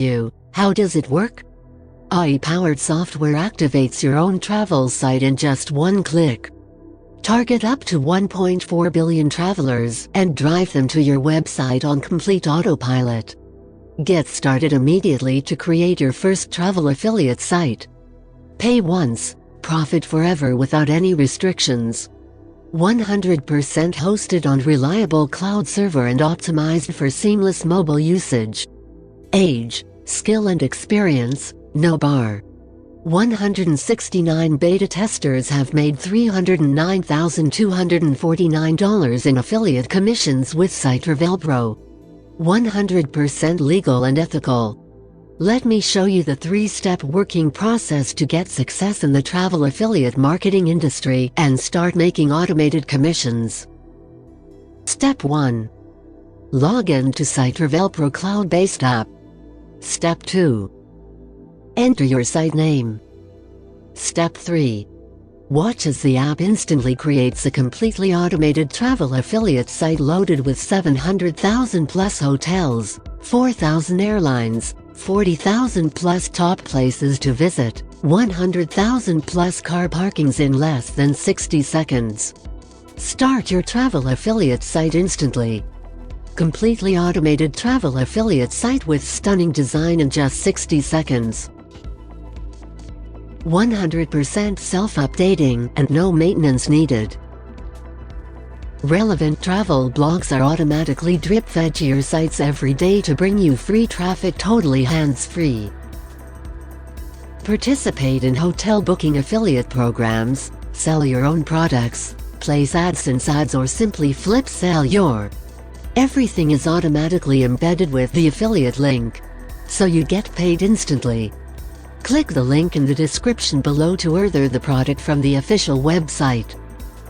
How does it work? AI-powered software activates your own travel site in just one click. Target up to 1.4 billion travelers and drive them to your website on complete autopilot. Get started immediately to create your first travel affiliate site. Pay once, profit forever without any restrictions. 100% hosted on reliable cloud server and optimized for seamless mobile usage. Age, skill and experience, no bar. 169 beta testers have made $309,249 in affiliate commissions with SiteTravelPro. 100% legal and ethical. Let me show you the 3-step working process to get success in the travel affiliate marketing industry and start making automated commissions. Step 1. Log in to SiteTravelPro cloud-based app. Step 2. Enter your site name. Step 3. Watch as the app instantly creates a completely automated travel affiliate site loaded with 700,000 plus hotels, 4,000 airlines, 40,000 plus top places to visit, 100,000 plus car parkings in less than 60 seconds. Start your travel affiliate site instantly. Completely automated travel affiliate site with stunning design in just 60 seconds. 100% self-updating and no maintenance needed. Relevant travel blogs are automatically drip-fed to your sites every day to bring you free traffic totally hands-free. Participate in hotel booking affiliate programs, sell your own products, place AdSense ads or simply flip sell your. Everything is automatically embedded with the affiliate link, so you get paid instantly. Click the link in the description below to order the product from the official website.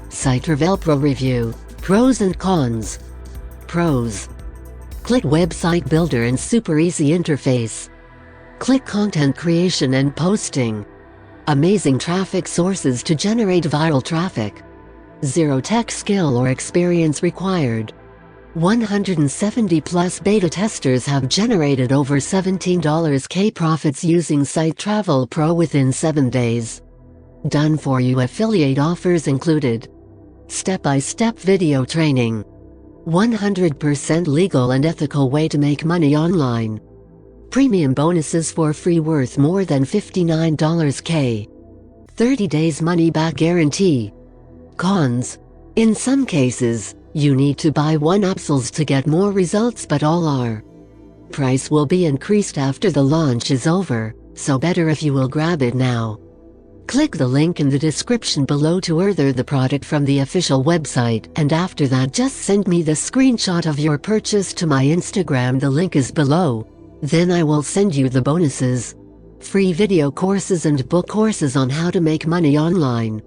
SiteTravelPro Review. Pros and Cons. Pros. Click Website Builder and super easy interface. Click Content Creation and Posting. Amazing traffic sources to generate viral traffic. Zero tech skill or experience required. 170 plus beta testers have generated over $17K profits using SiteTravelPro within 7 days. Done for you. Affiliate offers included. Step-by-step video training. 100% legal and ethical way to make money online. Premium bonuses for free worth more than $59K. 30 days money back guarantee. Cons. In some cases, you need to buy one upsells to get more results, but all are. Price will be increased after the launch is over, so better if you will grab it now. Click the link in the description below to order the product from the official website, and after that just send me the screenshot of your purchase to my Instagram. The link is below. Then I will send you the bonuses. Free video courses and book courses on how to make money online.